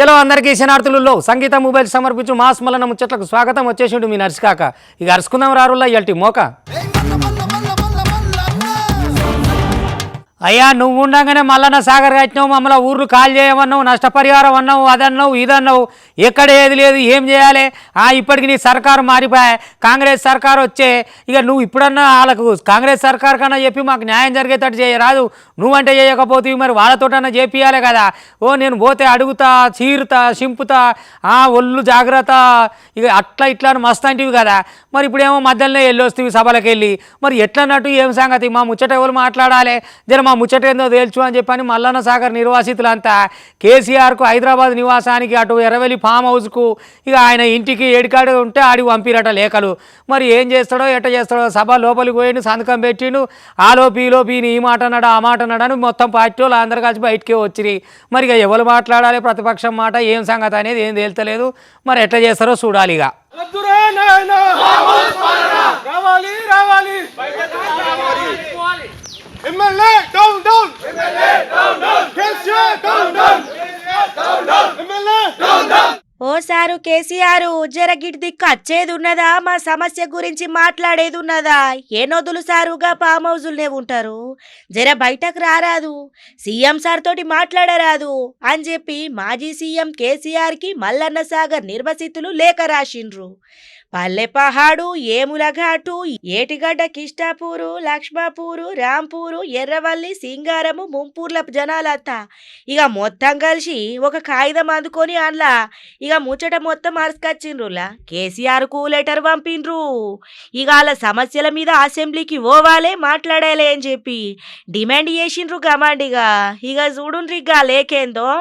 చలో అందరికీ శనార్థులలో సంగీత మొబైల్ సమర్పించు మాస్ మల్లన్న ముచ్చట్లకు స్వాగతం. వచ్చేసిండు మీ నర్సికాక. ఇక అరుచుకుందాం రారుల్లా ఇల్టి మోక. అయ్యా నువ్వు ఉండగానే మల్లన్న సాగర్ కట్టినావు, మమ్మల్ని ఊర్లు కాల్ చేయమన్నావు, నష్టపరిహారం అన్నావు, అదన్నావు ఇదన్నావు, ఎక్కడ ఏది లేదు, ఏం చేయాలి? ఇప్పటికి నీ సర్కారు మారిపోయా, కాంగ్రెస్ సర్కారు వచ్చే. ఇక నువ్వు ఇప్పుడన్నా వాళ్ళకు కాంగ్రెస్ సర్కారు కన్నా చెప్పి మాకు న్యాయం జరిగేటట్టు చేయరాదు. నువ్వంటే చేయకపోతే మరి వాళ్ళతోటన్నా చేపియాలి కదా. నేను పోతే అడుగుతా, చీరుతా, చింపుతా, ఒళ్ళు జాగ్రత్త, ఇక అట్లా ఇట్లా అని మస్తు అంటివి కదా. మరి ఇప్పుడేమో మధ్యలోనే వెళ్ళి వస్తేవి సభలకు వెళ్ళి, మరి ఎట్లన్నట్టు ఏం సంగతి? మా ముచ్చట ఎవరు మాట్లాడాలి, జర మా ముచ్చట ఏందో తేల్చు అని చెప్పని మల్లన్న సాగర్ నిర్వాసితులంతా కేసీఆర్కు హైదరాబాద్ నివాసానికి అటు ఎర్రవెల్లి ఫామ్ హౌస్కు ఇక ఆయన ఇంటికి ఏడికాడు ఉంటే ఆడికి పంపిరట లేఖలు. మరి ఏం చేస్తాడో ఎట్ట చేస్తాడో. సభ లోపలికి పోయిండు, సంతకం పెట్టిండు. ఆలోపి ఈ మాట అన్నాడు, ఆ మాట అన్నాడు అని మొత్తం పార్టీ వాళ్ళు అందరు కలిసి బయటికే వచ్చిరి. మరి ఇక ఎవరు మాట్లాడాలి, ప్రతిపక్షం మాట ఏం సంగతి అనేది ఏం తేల్తలేదు. మరి ఎట్లా చేస్తారో చూడాలి. ఇక MLA down down MLA down down KCR down down KCR down down MLA down down. ఓ సారు కేసీఆర్ జర గిట్ దిక్కు వచ్చేది ఉన్నదా, మా సమస్య గురించి మాట్లాడేది ఉన్నదా? ఏనొద్దులు సారుగా ఫామ్ హౌజులనే ఉంటారు, జర బయటకు రారాదు, సీఎం సార్ తోటి మాట్లాడరాదు అని చెప్పి మాజీ సీఎం కేసీఆర్కి మల్లన్న సాగర్ నిర్వసితులు లేఖ రాసిండ్రు. పల్లెపహాడు, ఏములఘాటు, ఏటిగడ్డ, కిష్టాపూరు, లక్ష్మాపూరు, రాంపూరు, ఎర్రవల్లి, సింగారము, ముంపూర్ల జనాలంతా ఇక మొత్తం కలిసి ఒక కాగితం అందుకొని అందులో ఇక ముచ్చట మొత్తం అరుసుకొచ్చిండ్రులా. కేసీఆర్కు లెటర్ పంపిండ్రు. ఇక వాళ్ళ సమస్యల మీద అసెంబ్లీకి పోవాలే, మాట్లాడాలి అని చెప్పి డిమాండ్ చేసిండ్రు గమాండిగా. ఇక చూడుండ్రి ఇక లేకేందో.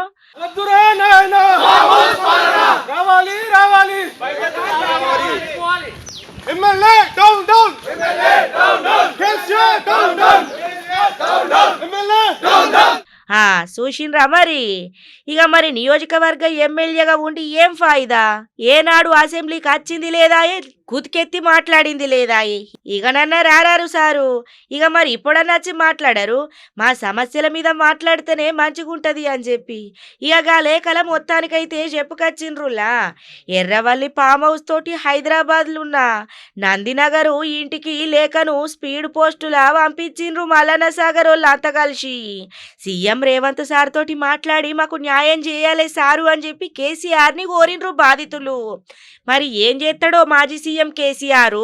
రావాలి రావాలి MLA down down MLA down down KCR down down KCR down down MLA down down. చూసిండ్రా మరి. ఇక మరి నియోజకవర్గ ఎమ్మెల్యేగా ఉండి ఏం ఫాయిదా? ఏనాడు అసెంబ్లీకి వచ్చింది లేదా, కుతికెత్తి మాట్లాడింది లేదా? ఇకనన్నా రారారు సారు. ఇక మరి ఇప్పుడన్నా వచ్చి మాట్లాడారు, మా సమస్యల మీద మాట్లాడితేనే మంచిగుంటది అని చెప్పి ఇక లేఖల మొత్తానికైతే చెప్పుకొచ్చిండ్రులా. ఎర్రవల్లి ఫామ్ హౌస్ తోటి హైదరాబాద్లున్న నందినగరు ఇంటికి లేఖను స్పీడ్ పోస్టులా పంపించిండ్రు మల్లన్న సాగర్ వాళ్ళు అంతా కలిసి. సీఎం రేవంత్ సార్ తోటి మాట్లాడి మాకు న్యాయం చేయాలి సారు అని చెప్పి కేసీఆర్ని కోరిండ్రు బాధితులు. మరి ఏం చేస్తాడో మాజీ సీఎం కేసీఆర్?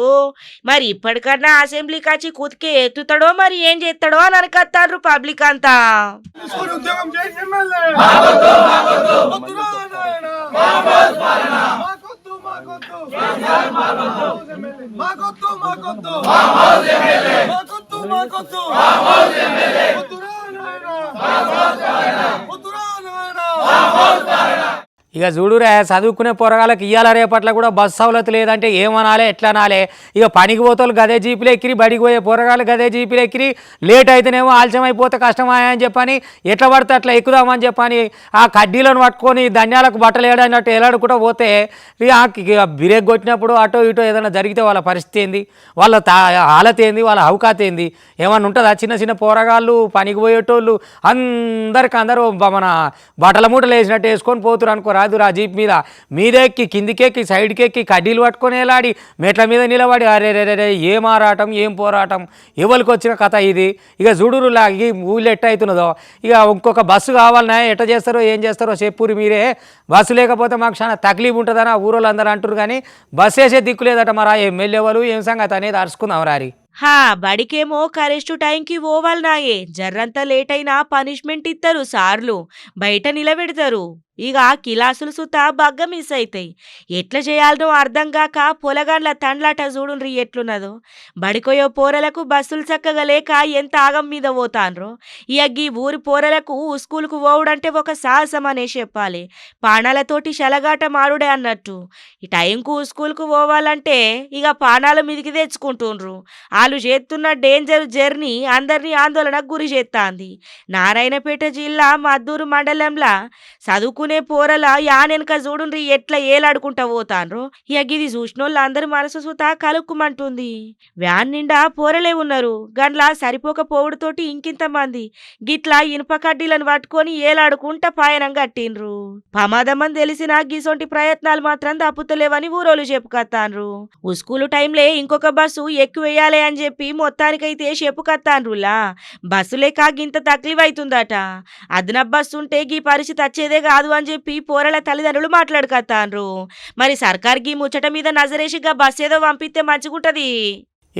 మరి ఇప్పటికన్నా అసెంబ్లీకి వచ్చి కుతికే ఎత్తుతాడో మరి ఏం చేస్తాడో అని అనుకత్తారు పబ్లిక్ అంతా. ఇక చూడురా, చదువుకునే పొరగాళ్ళకి ఇయ్యాల రేపట్ల కూడా బస్సు సౌలత్ లేదంటే ఏమనాలి, ఎట్లా అనాలి? ఇక పనికి పోతారు గదే జీపులు ఎక్కిరి, బడికి పోయే పొరగాళ్ళు గదే జీపులు ఎక్కిరి, లేట్ అయితేనేమో ఆలస్యం అయిపోతే కష్టమాయా అని చెప్పని ఎట్లా పడితే అట్లా ఎక్కుదామని చెప్పని ఆ కడ్డీలను పట్టుకొని ధన్యాలకు బట్టలు ఏడన్నట్టు ఎలాడుకుంటూ పోతే ఇక బ్రేక్ కొట్టినప్పుడు అటో ఇటో ఏదైనా జరిగితే వాళ్ళ పరిస్థితి ఏంది, వాళ్ళ హాలత ఏంది, వాళ్ళ అవకాశం ఏంది? ఏమన్నా ఉంటుందా? చిన్న చిన్న పోరగాళ్ళు పనికి పోయేటోళ్ళు అందరూ మన బట్టల మూటలు వేసినట్టు వేసుకొని పోతురు అనుకోరా. రా జీప్ మీదెక్కి కిందికెక్కి సైడ్కెక్కి కడ్డీలు పట్టుకొని వెళ్ళాడి మెట్ల మీద నిలబడి అరే రే ఏం ఆరాటం, ఏం పోరాటం, ఎవరికి వచ్చిన కథ ఇది. ఇక చూడురులా ఈ ఊళ్ళో ఎట్ట అవుతున్నదో. ఇక ఇంకొక బస్సు కావాలన్నా ఎట్ట చేస్తారో ఏం చేస్తారో చెప్పురు మీరే. బస్సు లేకపోతే మాకు చాలా తక్లీఫ్ ఉంటుందని ఆ ఊరోళ్ళు అందరూ అంటారు. కానీ బస్సు వేసే దిక్కు లేదట. మరి ఎమ్మెల్యే వాళ్ళు ఏం సంగతి అనేది అరుచుకుందాం రారి. బడికేమో కరెక్ట్ టైంకి పోవాలనాయే, జర్రంతా లేట్ అయినా పనిష్మెంట్ ఇస్తారు సార్లు, బయట నిలబెడతారు. ఇక కిలాసులు సుతా బగ్గ మిస్ అవుతాయి. ఎట్లా చేయాలనో అర్థం కాక పొలగాండ్ల తండ్లాట చూడుండ్రి ఎట్లున్నదో. బడికోయో పోరలకు బస్సులు చక్కగా లేక ఎంత ఆగం మీద పోతాన్రో. ఇక ఈ ఊరి పోరలకు స్కూల్కు పోవడంటే ఒక సాహసం అనే చెప్పాలి. పానాలతోటి శలగాట మారుడే అన్నట్టు. ఈ టైంకు స్కూల్కు పోవాలంటే ఇక పానాల మీదికి తెచ్చుకుంటుండ్రు. వాళ్ళు చేస్తున్న డేంజర్ జర్నీ అందరినీ ఆందోళనకు గురి చేస్తాంది. నారాయణపేట జిల్లా మద్దూరు మండలంలో చదువుకునే చదువుకునే పోరల యానెనక చూడుండ్రి ఎట్లా ఏలాడుకుంటా పోతాన్రు. ఇక గిది చూసినోళ్ళు అందరి మనసు సుతా కలుక్కుమంటుంది. వ్యాన్ నిండా పోరలే ఉన్నారు. గండ్లా సరిపోకపోవడుతోటి ఇంకింత మంది గిట్లా ఇనుప కడ్డీలను పట్టుకొని ఏలాడుకుంటా పాయనం కట్టిండ్రు. ప్రమాదమని తెలిసిన గిసొంటి ప్రయత్నాలు మాత్రం తప్పుతలేవని ఊరోళ్ళు చెప్పుకత్తాన్రు. ఉస్కూలు టైంలే ఇంకొక బస్సు ఎక్కువేయాలి అని చెప్పి మొత్తానికైతే చెప్పుకత్తాన్రులా. బస్సు లేక గింత తక్లీఫ్ అదనపు బస్సు ఉంటే గీ పరిస్థితి వచ్చేదే కాదు అని చెప్పి పోరల తల్లిదండ్రులు మాట్లాడుకత్తాన్రు. మరి సర్కార్ గీ ముచ్చట మీద నజరేసిగా బస్ ఏదో పంపిస్తే మంచిగుంటది.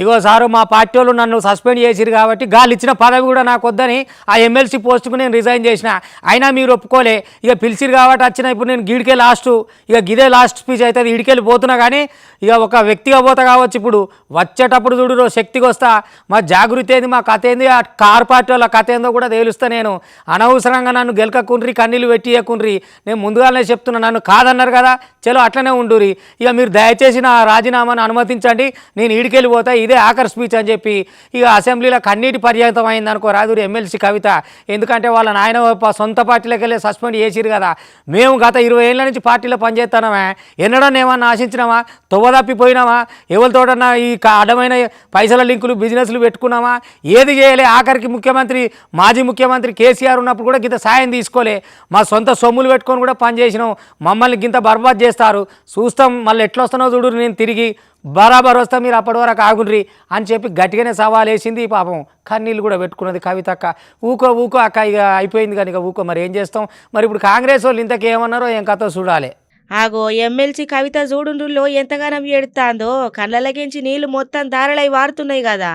ఇగో సారు మా పార్టీ వాళ్ళు నన్ను సస్పెండ్ చేసిరు కాబట్టి గాళ్ళు ఇచ్చిన పదవి కూడా నాకు వద్దని ఆ ఎమ్మెల్సీ పోస్టుకు నేను రిజైన్ చేసిన. అయినా మీరు ఒప్పుకోలే. ఇక పిలిచిరు కాబట్టి వచ్చిన. ఇప్పుడు నేను గీడికే లాస్ట్, ఇక గిదే లాస్ట్ స్పీచ్ అవుతుంది. ఇడికెళ్ళి పోతున్నా కానీ ఇక ఒక వ్యక్తిగా పోతా కావచ్చు. ఇప్పుడు వచ్చేటప్పుడు చూడు శక్తికి వస్తా. మా జాగృతి ఏంది, మా కథ ఏంది, ఆ కార్ పార్టీ వాళ్ళ కథ ఏందో కూడా తేలుస్తా. నేను అనవసరంగా నన్ను గెలకకుండ్రి, కన్నీళ్ళు పెట్టియకుండ్రి. నేను ముందుగానే చెప్తున్నా, నన్ను కాదన్నారు కదా, చలో అట్లనే ఉండురి. ఇక మీరు దయచేసి నా రాజీనామాను అనుమతించండి, నేను ఈడికెళ్ళి పోతా, ఇదే ఆఖరి స్పీచ్ అని చెప్పి ఇక అసెంబ్లీలో కన్నీటి పర్యంతం అయింది అనుకో రాదురి ఎమ్మెల్సీ కవిత. ఎందుకంటే వాళ్ళ నాయన సొంత పార్టీలోకి వెళ్ళి సస్పెండ్ చేసిరు కదా. మేము గత 20 ఏళ్ళ నుంచి పార్టీలో పనిచేస్తున్నామా, ఎన్నడన్నా ఏమన్నా ఆశించినామా, తొవ్వదప్పిపోయినామా, ఎవరితోటన్నా ఈ అడ్డమైన పైసల లింకులు బిజినెస్లు పెట్టుకున్నామా, ఏది చేయలే. ఆఖరికి మాజీ ముఖ్యమంత్రి కేసీఆర్ ఉన్నప్పుడు కూడా గింత సాయం తీసుకోలే. మా సొంత సొమ్ములు పెట్టుకొని కూడా పనిచేసినాం. మమ్మల్ని గింత బర్బాద్ చేస్తారు. చూస్తాం మళ్ళీ ఎట్లా వస్తానో చూడు. నేను తిరిగి బరాబర్ వస్తా, మీరు అప్పటి వరకు ఆగుండ్రి అని చెప్పి గట్టిగానే సవాల్ వేసింది. పాపం కన్నీళ్ళు కూడా పెట్టుకున్నది కవిత అక్క. ఊకో అక్క, ఇక అయిపోయింది కానీ ఇక ఊకో. మరి ఏం చేస్తాం. మరి ఇప్పుడు కాంగ్రెస్ వాళ్ళు ఇంతకేమన్నారో ఏం కథ చూడాలి. ఆగో ఎమ్మెల్సీ కవిత చూడుండ్రులో ఎంతగానం ఏడుతాందో. కళ్ళలకించి నీళ్లు మొత్తం దారలై వారుతున్నాయి కదా.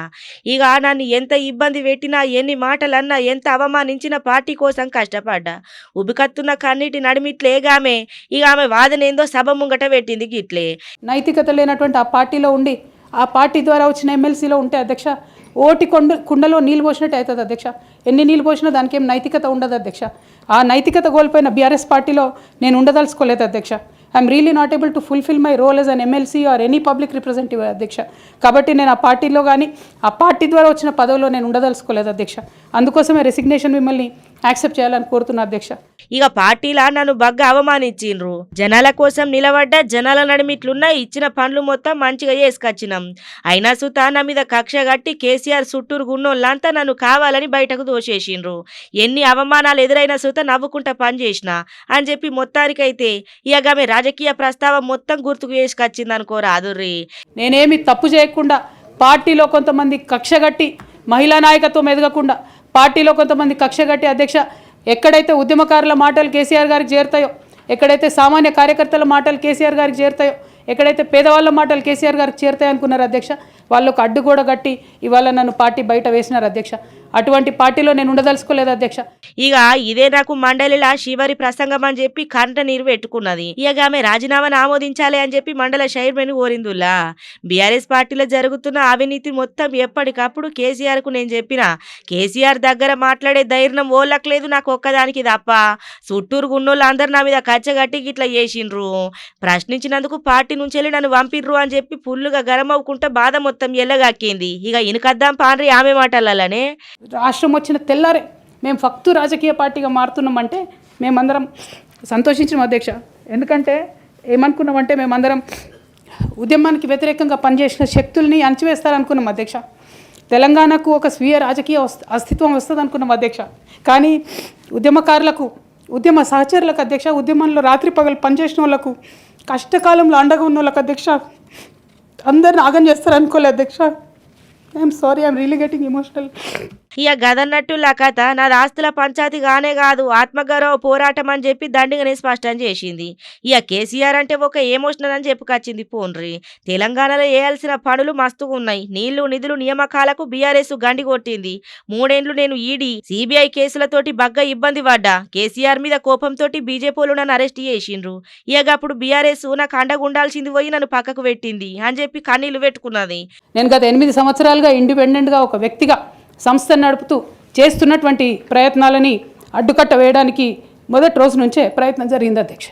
ఇక నన్ను ఎంత ఇబ్బంది పెట్టినా, ఎన్ని మాటలన్నా, ఎంత అవమానించిన పార్టీ కోసం కష్టపడ్డా. ఉబికత్తున్న కన్నీటి నడిమిట్లేగామే ఇక ఆమె వాదనేందో సభ ముంగట పెట్టింది గిట్లే. నైతికత లేనటువంటి ఆ పార్టీలో ఉండి ఆ పార్టీ ద్వారా వచ్చిన ఎమ్మెల్సీలో ఉంటే అధ్యక్ష ఓటి కుండలో నీళ్ళు పోసినట్టు అవుతుంది అధ్యక్ష. ఎన్ని నీళ్ళు పోసినా దానికి ఏం నైతికత ఉండదు అధ్యక్ష. ఆ నైతికత కోల్పోయిన బీఆర్ఎస్ పార్టీలో నేను ఉండదలుచుకోలేదు అధ్యక్ష. I'm really not able to fulfil my role as an MLC or any public representative అధ్యక్ష. కాబట్టి నేను ఆ పార్టీలో కానీ ఆ పార్టీ ద్వారా వచ్చిన పదవిలో నేను ఉండదలుచుకోలేదు అధ్యక్ష. అందుకోసమే రెసిగ్నేషన్ మిమ్మల్ని యాక్సెప్ట్ చేయాలని కోరుతున్నా అధ్యక్ష. ఇక పార్టీలా నన్ను బగ్గా అవమానించిండ్రు. జనాల కోసం నిలబడ్డ, జనాల నడిమిట్లున్న ఇచ్చిన పనులు మొత్తం మంచిగా చేసుకొచ్చినాం. అయినా సుతా నా మీద కక్ష కట్టి కేసీఆర్ చుట్టూరు గున్నోళ్ళంతా నన్ను కావాలని బయటకు దోషేసిండ్రు. ఎన్ని అవమానాలు ఎదురైనా సుత నవ్వుకుంటా పనిచేసిన అని చెప్పి మొత్తానికైతే ఇక ఆమె రాజకీయ ప్రస్తావం మొత్తం గుర్తుకు చేసుకొచ్చింది అనుకో రాదుర్రి. నేనేమి తప్పు చేయకుండా పార్టీలో కొంతమంది కక్షగట్టి మహిళా నాయకత్వం ఎదగకుండా పార్టీలో కొంతమంది కక్షగట్టి అధ్యక్ష ఎక్కడైతే ఉద్యమకారుల మాటలు కేసీఆర్ గారికి చేరుతాయో, ఎక్కడైతే సామాన్య కార్యకర్తల మాటలు కేసీఆర్ గారికి చేరుతాయో, ఎక్కడైతే పేదవాళ్ళ మాటలు కేసీఆర్ గారికి చేరుతాయి అనుకున్నారు అధ్యక్ష, వాళ్ళకు అడ్డు కూడా కట్టి ఇవాళ నన్ను పార్టీ బయట వేసినారు అధ్యక్ష. అటువంటి పార్టీలో నేను ఉండదలుచుకోలేదు అధ్యక్ష. ఇక ఇదే నాకు మండలిలా శివరి ప్రసంగం అని చెప్పి కంట నీరు పెట్టుకున్నది. ఇక ఆమె రాజీనామాను ఆమోదించాలి అని చెప్పి మండల చైర్మన్ కోరిందుల్లా. బీఆర్ఎస్ పార్టీలో జరుగుతున్న అవినీతి మొత్తం ఎప్పటికప్పుడు కేసీఆర్ కు నేను చెప్పిన, కేసీఆర్ దగ్గర మాట్లాడే ధైర్యం ఓళ్ళకలేదు నాకు ఒక్కదానికి తప్ప. చుట్టూరు గున్నోళ్ళు అందరు నా మీద కచ్చగట్టి ఇట్లా చేసిండ్రు. ప్రశ్నించినందుకు పార్టీ నుంచి వెళ్ళి నన్ను పంపిర్రు అని చెప్పి ఫుల్లుగా గరం అవ్వుకుంటా బాధ మొత్తం ఎల్లగాక్కింది. ఇక ఇనకద్దాం పాండ్రి ఆమె మాటలనే. రాష్ట్రం వచ్చిన తెల్లారే మేము ఫక్తు రాజకీయ పార్టీగా మారుతున్నామంటే మేమందరం సంతోషించిన అధ్యక్ష. ఎందుకంటే ఏమనుకున్నామంటే మేమందరం ఉద్యమానికి వ్యతిరేకంగా పనిచేసిన శక్తుల్ని అణచివేస్తారనుకున్నాం అధ్యక్ష. తెలంగాణకు ఒక స్వీయ రాజకీయ అస్తిత్వం వస్తుంది అనుకున్నాం అధ్యక్ష. కానీ ఉద్యమకారులకు, ఉద్యమ సహచరులకు అధ్యక్ష, ఉద్యమంలో రాత్రి పగలు పనిచేసిన వాళ్ళకు, కష్టకాలంలో అండగా ఉన్న వాళ్ళకు అధ్యక్ష అందరిని ఆగం చేస్తారనుకోలే అధ్యక్ష. I'm sorry, I'm really getting emotional. ఇక గదన్నట్టులా కథ నాది ఆస్తుల పంచాయతీ గానే కాదు, ఆత్మగౌరవ పోరాటం అని చెప్పి దండిగానే స్పష్టం చేసింది. ఇక కేసీఆర్ అంటే ఒక ఎమోషనల్ అని చెప్పుకొచ్చింది పోన్రి. తెలంగాణలో వేయాల్సిన పనులు మస్తుగా ఉన్నాయి. నీళ్లు, నిధులు, నియామకాలకు బీఆర్ఎస్ గండి కొట్టింది. 3 ఏళ్లు నేను ఈడీ, సిబిఐ కేసులతోటి బగ్గా ఇబ్బంది పడ్డా. కేసీఆర్ మీద కోపంతో బీజేపీలు నన్ను అరెస్ట్ చేసిండ్రు. ఇక అప్పుడు బీఆర్ఎస్ నాకు అండగుండాల్సింది పోయి నన్ను పక్కకు పెట్టింది అని చెప్పి కన్నీళ్లు పెట్టుకున్నది. నేను గత 8 సంవత్సరాలుగా ఇండిపెండెంట్గా ఒక వ్యక్తిగా సంస్థను నడుపుతూ చేస్తున్నటువంటి ప్రయత్నాలని అడ్డుకట్ట వేయడానికి మొదటి రోజు నుంచే ప్రయత్నం జరిగింది అధ్యక్ష.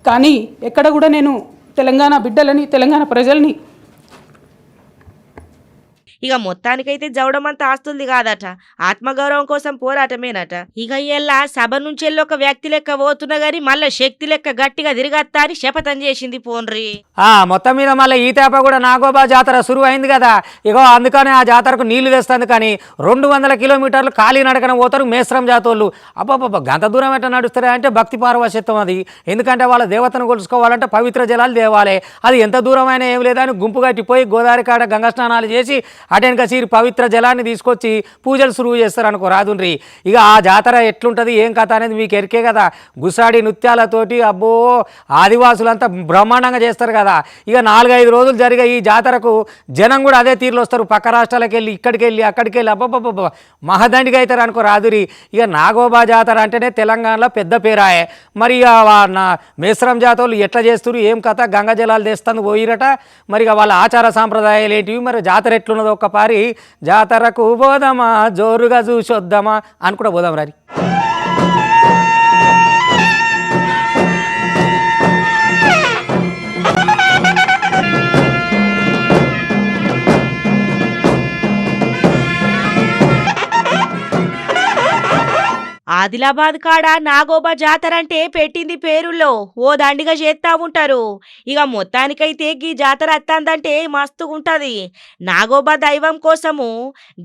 కానీ ఎక్కడ కూడా నేను తెలంగాణ బిడ్డలని, తెలంగాణ ప్రజల్ని ఇక మొత్తానికైతే జవడమంత ఆస్తుంది కాదట, ఆత్మగౌరవం కోసం పోరాటమేనట. ఇక ఇలా సభ నుంచి ఒక వ్యక్తి లెక్క పోతున్నా గాని మళ్ళా శక్తి లెక్క గట్టిగా తిరగత్తా అని శపథం చేసింది పోన్రి. మొత్తం మీద మళ్ళీ ఈ తేప కూడా నాగోబా జాతర సురువు అయింది కదా. ఇగో అందుకని ఆ జాతరకు నీళ్లు తెస్తుంది. కానీ 200 కిలోమీటర్లు ఖాళీ నడకన పోతారు మేస్రం జాతోళ్ళు. అబ్బాబ్బా గంత దూరం ఎట్లా నడుస్తారా అంటే భక్తి పారవశ్యత్వం అది. ఎందుకంటే వాళ్ళ దేవతను కొలుసుకోవాలంటే పవిత్ర జలాలు తేవాలి. అది ఎంత దూరమైనా ఏం లేదని గుంపు కట్టిపోయి గోదావరి కాడ గంగా స్నానాలు చేసి అటెనక సీరి పవిత్ర జలాన్ని తీసుకొచ్చి పూజలు సురువు చేస్తారు అనుకో రాదుండ్రి. ఇక ఆ జాతర ఎట్లుంటుంది ఏం కథ అనేది మీకు ఎరికే కదా. గుసాడి నృత్యాలతోటి అబ్బో ఆదివాసులంతా బ్రహ్మాండంగా చేస్తారు కదా. ఇక 4-5 రోజులు జరిగే ఈ జాతరకు జనం కూడా అదే తీరులో వస్తారు. పక్క రాష్ట్రాలకు వెళ్ళి ఇక్కడికి వెళ్ళి అక్కడికి వెళ్ళి అబ్బబ్బబ్బ మహదండిగా అవుతారు అనుకో రాదురి. ఇక నాగోబా జాతర అంటేనే తెలంగాణలో పెద్ద పేరాయే. మరి నా మేస్రం జాతరలు ఎట్లా చేస్తారు ఏం కథ, గంగా జలాలు తెస్తాను పోయిరట. మరి వాళ్ళ ఆచార సాంప్రదాయాలు ఏంటివి, మరి జాతర ఎట్లున్నదో ఒక్కపారి జాతరకు పోదామా జోరుగా చూసొద్దామా అని కూడా పోదాం రారి. ఆదిలాబాద్ కాడ నాగోబా జాతర అంటే పెట్టింది పేరుల్లో ఓ దండిగా చేస్తా ఉంటారు. ఇక మొత్తానికైతే గీ జాతర అత్తందంటే మస్తుగుంటది. నాగోబా దైవం కోసము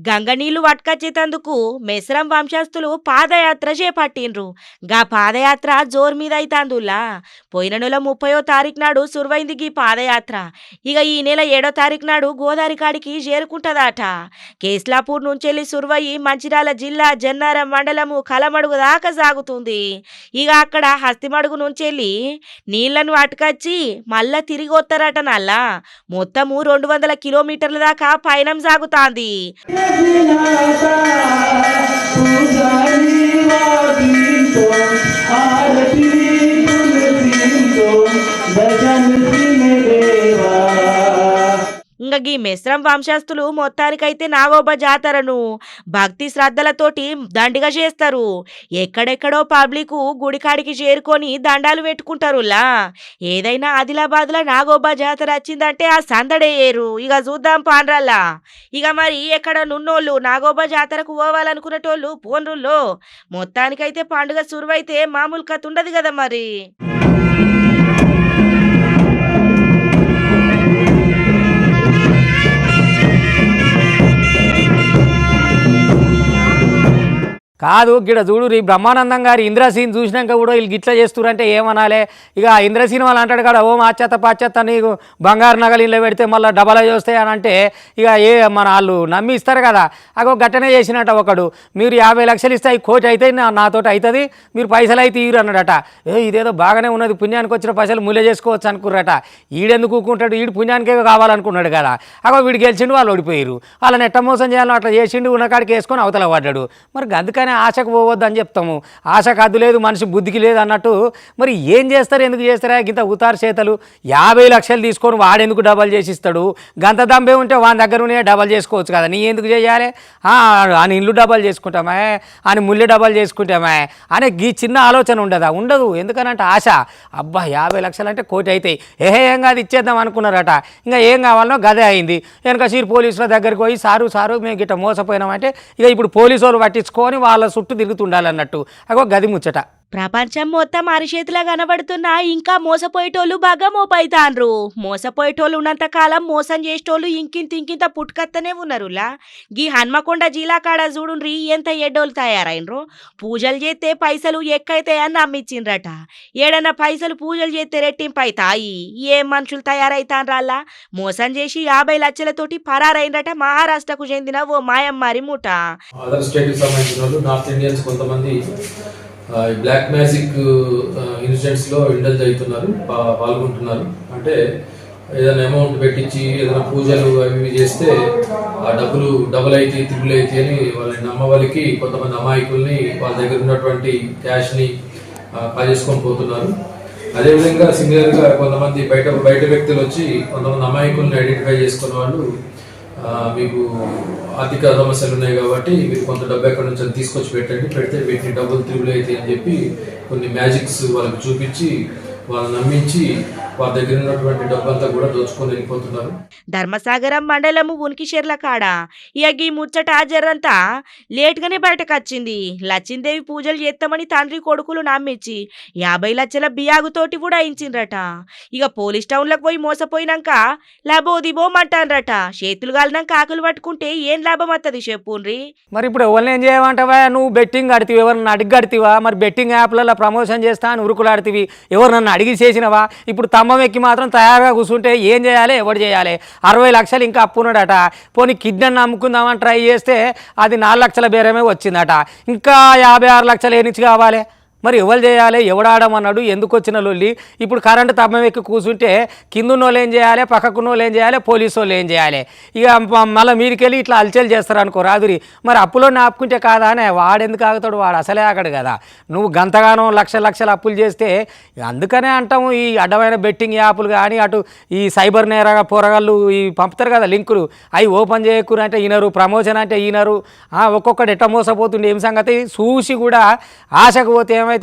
గంగ నీళ్లు పట్టుకొచ్చేటందుకు మెస్రం వంశస్థులు పాదయాత్ర చేపట్టిండ్రు. గా పాదయాత్ర జోరు మీద అయితాందులా. పోయిన నెల 30వ తారీఖు నాడు సురువైంది గీ పాదయాత్ర. ఇక ఈ నెల 7వ తారీఖు నాడు గోదావరి కాడికి చేరుకుంటదట. కేస్లాపూర్ నుంచి సురువయి మంచిర్యాల జిల్లా జన్నారం మండలము కలమడుగు దాకా సాగుతుంది. ఇక అక్కడ హస్తిమడుగు నుంచి నీళ్లను అటుకొచ్చి మళ్ళా తిరిగి వస్తారట. నల్లా మొత్తము 200 కిలోమీటర్ల దాకా పయనం సాగుతాంది. ఇంకా గీ మెస్రం వంశస్థులు మొత్తానికైతే నాగోబా జాతరను భక్తి శ్రద్ధలతోటి దండిగా చేస్తారు. ఎక్కడెక్కడో పబ్లిక్ గుడికాడికి చేరుకొని దండాలు పెట్టుకుంటారులా. ఏదైనా ఆదిలాబాద్లో నాగోబా జాతర వచ్చిందంటే ఆ సందడే ఏరు. ఇక చూద్దాం పాండ్రల్లా. ఇక మరి ఎక్కడ నున్నోళ్ళు నాగోబా జాతరకు పోవాలనుకునేటోళ్ళు పోన్రుల్లో. మొత్తానికైతే పండుగ సురువైతే మామూలు కథ ఉండదు కదా మరి. కాదు గిడ చూడు రీ బ్రహ్మానందం గారి ఇంద్రసీన్ చూసినాక కూడా వీళ్ళు గిట్లా చేస్తురంటే ఏమనాలి. ఇక ఇంద్రసీన్ వాళ్ళు అంటాడు కదా ఓ మాచేత పాచేత నీకు బంగారు నగలు ఇళ్ళ పెడితే మళ్ళీ డబల్ అయ్యి వస్తాయి అని అంటే ఇక మన వాళ్ళు నమ్మి ఇస్తారు కదా. అగో గట్టనే చేసినట్ట ఒకడు, మీరు 50 లక్షలు ఇస్తే 1 కోటి అయితే నాతోటి అవుతుంది, మీరు పైసలు అయితే ఇవ్వరు అన్నాడట. ఇదేదో బాగానే ఉన్నది, పుణ్యానికి వచ్చిన పైసలు ముల్లె చేసుకోవచ్చు అనుకున్నారట. ఈడెందుకు ఊకుంటాడు, ఈడు పుణ్యానికే కావాలనుకున్నాడు కదా. అగో వీడు గెలిచిండు, వాళ్ళు ఓడిపోయారు. వాళ్ళని ఎట్ట మోసం చేయాలో అట్లా చేసిండు, ఉన్నకాడికి వేసుకొని అవతల పడ్డాడు. మరి అందుకని ఆశకు పోవద్దు అని చెప్తాము. ఆశకు అద్దు లేదు, మనిషి బుద్ధికి లేదు అన్నట్టు. మరి ఏం చేస్తారు, ఎందుకు చేస్తారా గింత ఉతారు చేతలు? 50 లక్షలు తీసుకొని వాడెందుకు డబల్ చేసి ఇస్తాడు? గంత దంబే ఉంటే వాని దగ్గర డబల్ చేసుకోవచ్చు కదా, నీ ఎందుకు చేయాలి? అని ఇల్లు డబల్ చేసుకుంటామా, అని ముల్లె డబల్ చేసుకుంటామా అనే ఈ చిన్న ఆలోచన ఉండదా? ఉండదు. ఎందుకనంటే ఆశ. అబ్బా 50 లక్షలు అంటే 1 కోటి అవుతాయి, ఏం కాదు ఇచ్చేద్దాం అనుకున్నారట. ఇంకా ఏం కావాలనో గదే అయింది. వెనక సీరు పోలీసుల దగ్గరికి పోయి సారు మేము గిట్ట మోసపోయినామంటే ఇక ఇప్పుడు పోలీసు వాళ్ళు పట్టించుకొని వాళ్ళ చుట్టూ తిరుగుతుండాలన్నట్టు. అగో గది ముచ్చట. ప్రపంచం మొత్తం అరిచేతిలా కనబడుతున్నా ఇంకా మోసపోయేటోళ్ళు బాగా మోపైతాండ్రు. మోసపోయేటోళ్ళు ఉన్నంత కాలం మోసం చేసేటోళ్ళు ఇంకింత పుట్టుకత్తనే ఉన్నారులా. గీ హన్మకొండ జిల్లా కాడ చూడుండ్రి ఎంత ఎడ్డోళ్ళు తయారైనరు. పూజలు చేస్తే పైసలు ఎక్కైతాయని నమ్మించిండ్రట. ఏడన్నా పైసలు పూజలు చేస్తే రెట్టింపు అవుతాయి. ఏం మనుషులు తయారైతాన్రల్లా. మోసం చేసి 50 లక్షలతోటి పరారైనరట మహారాష్ట్రకు చెందిన ఓ మాయమ్మారి ముఠ. బ్లాక్ మ్యాజిక్ ఇన్సిడెంట్స్లో ఇండల్జ్ అవుతున్నారు, పాల్గొంటున్నారు. అంటే ఏదైనా అమౌంట్ పెట్టించి ఏదైనా పూజలు అవి చేస్తే ఆ డబ్బులు డబుల్ అయితే త్రిబుల్ అయితే అని వాళ్ళని నమ్మవాళ్ళకి కొంతమంది అమాయకుల్ని వాళ్ళ దగ్గర ఉన్నటువంటి క్యాష్ని కాజేసుకొని పోతున్నారు. అదేవిధంగా సింగిల్గా కొంతమంది బయట వ్యక్తులు వచ్చి కొంతమంది అమాయకుల్ని ఐడెంటిఫై చేసుకున్న వాళ్ళు మీకు ఆర్థిక సమస్యలు ఉన్నాయి కాబట్టి మీరు కొంత డబ్బు ఎక్కడి నుంచి తీసుకొచ్చి పెడితే వీటిని డబ్బులు త్రిబుల్ అయితే అని చెప్పి కొన్ని మ్యాజిక్స్ వాళ్ళకి చూపించి వాళ్ళని నమ్మించి వారి దగ్గర ఉన్నటువంటి డబ్బంతా కూడా దోచుకొని వెళ్ళిపోతున్నారు. ధర్మసాగరం మండలము ఉనికిషెర్ల కాడ ఇక ఈ ముచ్చట జర్రంతా లేట్గానే బయటకు వచ్చింది. లచ్చిందేవి పూజలు చేస్తామని తండ్రి కొడుకులు నమ్మించి 50 లక్షల బియాగుతోటి కూడా ఇచ్చిండ్రట. ఇక పోలీస్ టౌన్లకు పోయి మోసపోయినాక లాభోదిబోమంటాన్రట. చేతులు కాలినాక ఆకులు పట్టుకుంటే ఏం లాభం వస్తుంది చెప్పుండ్రి. మరి ఇప్పుడు ఎవరిని ఏం చేయమంటావా? నువ్వు బెట్టింగ్ ఆడితివి, ఎవరన్నా అడిగి కడితివా? మరి బెట్టింగ్ యాప్లలో ప్రమోషన్ చేస్తా అని ఉరుకులాడితివి, ఎవరు నన్ను అడిగి చేసినవా? ఇప్పుడు తమ్మం ఎక్కి మాత్రం తయారుగా కూర్చుంటే ఏం చేయాలి, ఎవడు చేయాలి? 60 లక్షలు ఇంకా అప్పున్నాడట. పోనీ కిడ్నీ అమ్ముకుందామని ట్రై చేస్తే అది 4 లక్షల బేరమే వచ్చిందట. ఇంకా 56 లక్షలు ఏనిచ్చి కావాలి? మరి ఎవరు చేయాలి, ఎవడాడమన్నాడు, ఎందుకు వచ్చిన లొల్లి? ఇప్పుడు కరెంటు తమ్మం ఎక్కి కూర్చుంటే కిందున్నోళ్ళు ఏం చేయాలి, పక్కకున్నోళ్ళు ఏం చేయాలి, పోలీసు వాళ్ళు ఏం చేయాలి? ఇక మళ్ళీ మీరికెళ్ళి ఇట్లా అల్చలు చేస్తారు అనుకో రాదురి. మరి అప్పులో ఆపుకుంటే కాదా అనే? వాడెందుకు ఆగుతాడు? వాడు అసలే ఆగడు కదా. నువ్వు గంతగానో లక్షల అప్పులు చేస్తే అందుకనే అంటాము ఈ అడ్డమైన బెట్టింగ్ యాప్లు కానీ అటు ఈ సైబర్ నేర పోరగాళ్ళు ఈ పంపుతారు కదా లింకులు, అవి ఓపెన్ చేయకూరు అంటే ఈనరు, ప్రమోషన్ అంటే ఈనరు. ఒక్కొక్కటి ఎట్ట మోసపోతుండే ఏం సంగతి చూసి కూడా ఆశకు పోతే ఏమైతుంది?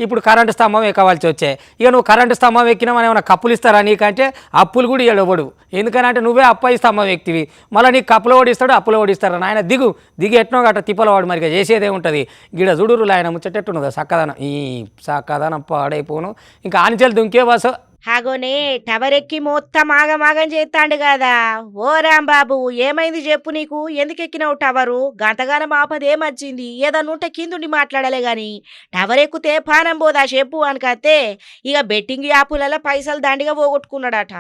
ఇప్పుడు కరెంటు స్తంభం ఎక్కవలసి వచ్చాయి. ఇక నువ్వు కరెంటు స్తంభం ఎక్కినామని ఏమైనా కప్పులు ఇస్తారా నీకంటే? అప్పులు కూడా ఇవ్వడు. ఎందుకనంటే నువ్వే అప్పయి స్తంభం ఎక్కివి. మళ్ళీ నీకు కప్పులు ఓడిస్తాడు, అప్పులు ఓడిస్తాడు. నాయన దిగి ఎట్నో గట్ట తిప్పలవాడు. మరి చేసేదే ఉంటుంది. గిడ చూడురు ఆయన ముచ్చటెట్టున్నదా చక్కదనం, ఈ చక్కదనం పాడైపోను. ఇంకా ఆనిచెలు దుంకే బస్సు హాగోనే టవర్ ఎక్కి మొత్తం ఆగమాగం చేస్తాండు కదా. ఓ రాంబాబు ఏమైంది చెప్పు, నీకు ఎందుకు ఎక్కినావు టవరు? గంతగానం ఆపదేమొచ్చింది? ఏదన్నా ఉంటే కిందుండి మాట్లాడాలే గాని టవర్ ఎక్కితే పానం పోదా చెప్పు అనుకతే. ఇక బెట్టింగ్ యాపులలో పైసలు దండిగా పోగొట్టుకున్నాడట.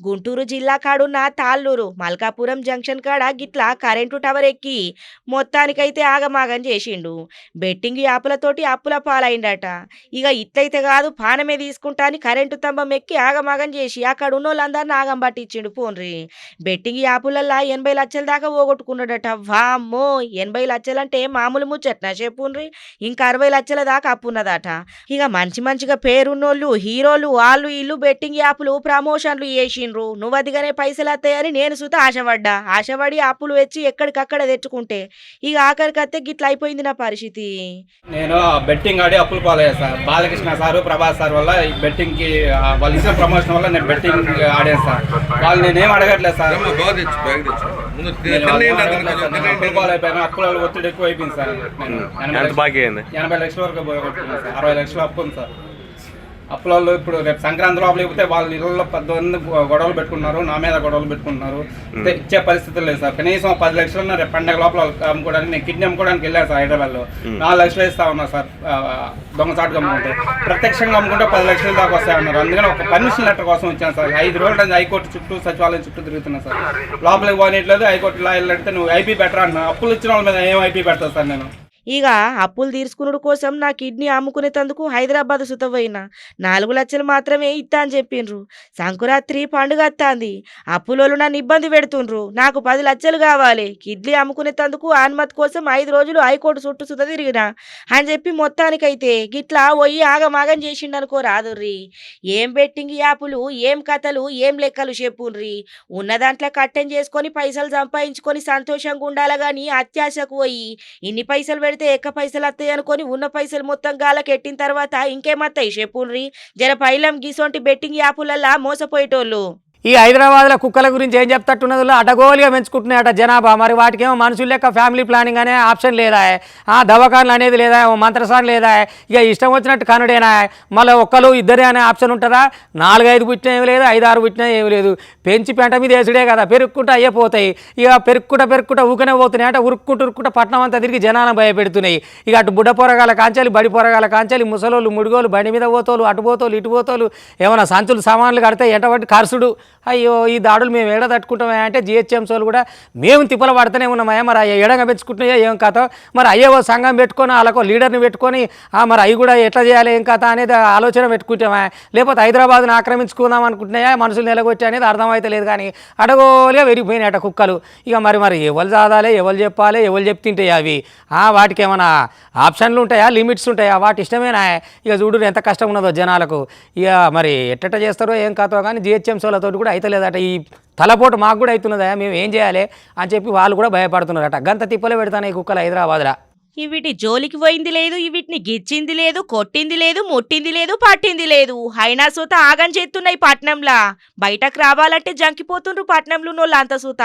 గుంటూరు జిల్లా కాడున్న తాళ్ళూరు మల్కాపురం జంక్షన్ కాడ గిట్లా కరెంటు టవర్ ఎక్కి మొత్తానికైతే ఆగమాగం చేసిండు. బెట్టింగ్ యాపులతోటి అప్పుల పాలైండట. ఇక ఇట్లయితే కాదు, పానమే తీసుకుంటా అని కరెంటు స్తంభం ఎక్కి ఆగమాగం చేసి అక్కడ ఉన్న వాళ్ళందరినీ ఆగం పట్టించిండు. పోన్రి బెట్టింగ్ యాపులల్లా 80 లక్షల దాకా పోగొట్టుకున్నాడట. వామ్మో, 80 లక్షలంటే మామూలు ముచ్చట్నా చెప్పుండ్రి? ఇంకా 60 లక్షల దాకా అప్పున్నదట. ఇక మంచిగా పేరున్నోళ్ళు హీరోలు వాళ్ళు వీళ్ళు బెట్టింగ్ యాప్లు ప్రమోషన్లు చేసిండ్రు. నువ్వు అదిగానే పైసలు వస్తాయని నేను సుత ఆశపడి అప్పులు వచ్చి ఎక్కడికక్కడ తెచ్చుకుంటే ఇక ఆఖరికత్తే గిట్ల అయిపోయింది నా పరిస్థితి. నేను బెట్టింగ్ ఆడి అప్పులు పాలయ్యా sir. Balakrishna sir, Prabhas sir వల్ల ఈ బెట్టింగ్కి వాళ్ళు ఇచ్చిన ప్రమోషన్ వల్ల నేను బెట్టింగ్ ఆడాను సార్. వాళ్ళు నేనేం అడగట్లేదు సార్. అప్పులు పాలైపోయాను. అప్పుల ఒత్తిడి ఎక్కువ అయిపోయింది సార్. 80 లక్షల వరకు పోగొట్టుకున్నాను సార్. 60 లక్షలు అప్పు ఉంది సార్. అప్పులలో ఇప్పుడు రేపు సంక్రాంతి లోపల లేకపోతే వాళ్ళ ఇళ్ళలో 10 గొడవలు పెట్టుకున్నారు, నా మీద గొడవలు పెట్టుకుంటున్నారు. ఇచ్చే పరిస్థితులు లేదు సార్. కనీసం 10 లక్షలు రేపు పండగ లోపల అమ్ముకోవడానికి, నేను కిడ్నీ అమ్ముకోవడానికి వెళ్ళాను సార్. హైదరాబాద్లో 4 లక్షలు ఇస్తా ఉన్నా సార్. దొంగచాటుగా అమ్ముకుంటే ప్రత్యక్షంగా అమ్ముకుంటే 10 లక్షల దాకా వస్తాయన్నారు. అందుకని ఒక పర్మిషన్ లెటర్ కోసం వచ్చాను సార్. 5 రోజులు హైకోర్టు చుట్టూ, సచివాలయం చుట్టూ తిరుగుతున్నా సార్. లోపలికి పోనట్లేదు. హైకోర్టు ఇలా వెళ్ళితే నువ్వు ఐపీ బెటర్ అన్నా. అప్పులు ఇచ్చిన వాళ్ళ మీద ఏం ఐపీ పెడతావు సార్? నేను ఇక అప్పులు తీర్చుకునుడు కోసం నా కిడ్నీ అమ్ముకునేందుకు హైదరాబాద్ సుతపోయినా 4 లక్షలు మాత్రమే ఇస్తా అని చెప్పిండ్రు. సంకురాత్రి పండుగ వస్తుంది. అప్పులోళ్ళు నన్ను ఇబ్బంది పెడుతుండ్రు. నాకు 10 లక్షలు కావాలి. కిడ్నీ అమ్ముకునేందుకు అనుమతి కోసం 5 రోజులు హైకోర్టు చుట్టూ సుత తిరిగినా అని చెప్పి మొత్తానికైతే గిట్లా పోయి ఆగమాగం చేసిండనుకో రాదుర్రి. ఏం బెట్టింగ్ యాపులు, ఏం కథలు, ఏం లెక్కలు చెప్పుండ్రి. ఉన్న దాంట్లో కట్టెం చేసుకొని పైసలు సంపాదించుకొని సంతోషంగా ఉండాలి కానీ అత్యాశకు పోయి ఇన్ని పైసలు పెడితే ఎక్క పైసలు వస్తాయి అనుకొని ఉన్న పైసలు మొత్తం గాలకు ఎట్టిన తర్వాత ఇంకేమత్తాయి చెప్పుండ్రి. జర పైలం గీసోంటి బెట్టింగ్ యాపులల్లా మోసపోయేటోళ్ళు. ఈ హైదరాబాద్లో కుక్కల గురించి ఏం చెప్తట్టున్నదో అటగోలుగా పెంచుకుంటున్నాయట జనాభా. మరి వాటికి ఏమో మనుషులు లెక్క ఫ్యామిలీ ప్లానింగ్ అనే ఆప్షన్ లేదా? దవాఖానలు అనేది లేదా? మంత్రసాన్ లేదా? ఇక ఇష్టం వచ్చినట్టు కనుడేనా? మళ్ళీ ఒక్కరు ఇద్దరే అనే ఆప్షన్ ఉంటుందా? 4-5 పుట్టినా ఏమి లేదు, 5-6 పుట్టినా ఏమి లేదు. పెంచి పెంట మీద వేసుడే కదా, పెరుక్కుంటూ అయ్యిపోతాయి. ఇక పెరుక్కుంటా ఊకనే పోతున్నాయి. అంటే ఉరుక్కుంటూ పట్టణం అంతా తిరిగి జనాలను భయపెడుతున్నాయి. ఇక అటు బుడ్డ పొరగాల కాంచాలి, బడి పొరగాల కాంచాలి, ముసలోళ్ళు ముడుగోలు బండి మీద పోతోలు, అటు పోతోలు ఇటు పోతోలు, ఏమైనా సంచులు సామాన్లు కడితే ఎంటబట్టి ఖర్చుడు. అయ్యో ఈ దాడులు మేము ఏడ తట్టుకుంటామా అంటే జిహెచ్ఎంసీలు కూడా మేము తిప్పలు పడుతూనే ఉన్నామయ్యా. మరి అయ్యా ఎడంగా పెంచుకుంటున్నాయా ఏం కథ? మరి అయ్యో సంఘం పెట్టుకొని వాళ్ళకో లీడర్ని పెట్టుకొని మరి అవి కూడా ఎట్లా చేయాలి ఏం కథ అనేది ఆలోచన పెట్టుకుంటామా? లేకపోతే హైదరాబాద్ను ఆక్రమించుకుందాం అనుకుంటున్నాయా? మనుషులు నిలగొచ్చి అనేది అర్థమైతే లేదు. కానీ అడగోలుగా విరిగిపోయినాయట కుక్కలు. ఇక మరి ఎవరు చదవాలి, ఎవరు చెప్పాలి, ఎవరు చెప్తుంటాయి అవి? వాటికి ఏమైనా ఆప్షన్లు ఉంటాయా, లిమిట్స్ ఉంటాయా? వాటి ఇష్టమేనా? ఇక చూడు ఎంత కష్టం ఉన్నదో జనాలకు. ఇక మరి ఎట్ట చేస్తారో ఏం కథో కానీ జిహెచ్ఎంసీలతో కూడా అయితలేదట. ఈ తలపోటు మాకు కూడా అవుతున్నదా, మేము ఏం చేయాలి అని చెప్పి వాళ్ళు కూడా భయపడుతున్నారట. గంత తిప్పలే పెడతాను ఈ కుక్కలు హైదరాబాద్లో. వీటి జోలికి పోయింది లేదు, వీటిని గిచ్చింది లేదు, కొట్టింది లేదు, ముట్టింది లేదు, పట్టింది లేదు. అయినా సూత ఆగం చేస్తున్నాయి పట్నంలా. బయటకు రావాలంటే జంకిపోతుండ్రు పట్నంలో నోళ్ళంత సూత.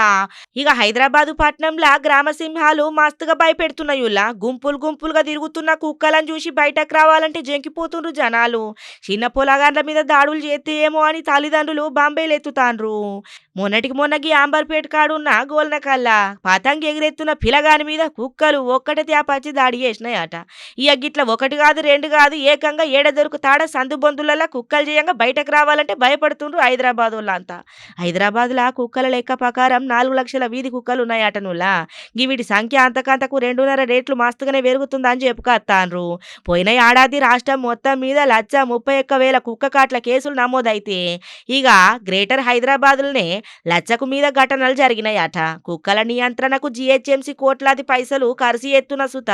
ఇక హైదరాబాదు పట్నంలా గ్రామ సింహాలు మస్తుగా భయపెడుతున్నాయులా. గుంపులు గుంపులుగా తిరుగుతున్న కుక్కలను చూసి బయటకు రావాలంటే జంకిపోతుండ్రు జనాలు. చిన్న పొలగాండ్ల మీద దాడులు చేస్తే ఏమో అని తల్లిదండ్రులు బాంబేలు ఎత్తుతాండ్రు. మొన్నటికి మొన్నకి ఆంబర్పేట కాడున్న గోల్నకల్లా పతంగి ఎగిరెత్తున్న పిలగాని మీద కుక్కలు ఒక్కటి తేపచ్చి దాడి చేసినాయట. ఇక గిట్ల ఒకటి కాదు రెండు కాదు ఏకంగా ఏడ దొరుకుతాడ సందు బొందులలో కుక్కలు చేయంగా బయటకు రావాలంటే భయపడుతుండ్రు హైదరాబాద్ వాళ్ళంతా. హైదరాబాద్లో కుక్కల లెక్క ప్రకారం 4 లక్షల వీధి కుక్కలు ఉన్నాయట నువ్వులా. వీటి సంఖ్య అంతకంతకు 2.5 రేట్లు మస్తుగానే పెరుగుతుందని చెప్పుకొత్తాండ్రు. పోయిన ఏడాది రాష్ట్రం మొత్తం మీద 131,000 కుక్క కాట్ల కేసులు నమోదైతే ఇక గ్రేటర్ హైదరాబాద్లోనే 1,00,000 మీద ఘటనలు జరిగినాయట. కుక్కల నియంత్రణకు GHMC కోట్లాది పైసలు ఖర్చు ఎత్తున సుత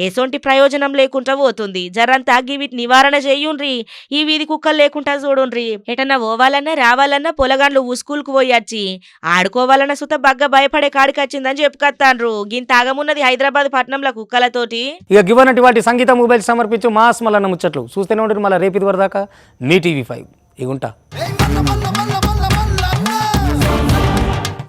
ఎసొంటి ప్రయోజనం లేకుండా పోతుంది. జరంతా వీటి నివారణ చేయుండ్రి. ఈ వీధి కుక్కలు లేకుండా చూడుండ్రి. ఎటన్నా పోవాలన్నా రావాలన్నా పొలగాండ్లు ఉస్కూల్కు పోయొచ్చి ఆడుకోవాలన్న సుత బగ్గ భయపడే కాడికి వచ్చిందని చెప్పుకొత్తాండ్రు. గింత ఆగమున్నది హైదరాబాద్ పట్నంలో కుక్కలతోటి. ఇక గివనటి వాటి సంగీత మొబైల్ సమర్పించు మాస్ మల్లన్న ముచ్చట్లు చూస్తూనే ఉంటుంది. మళ్ళీ రేపు ఇది వరదాకా మీ TV5 ఇగుంటా.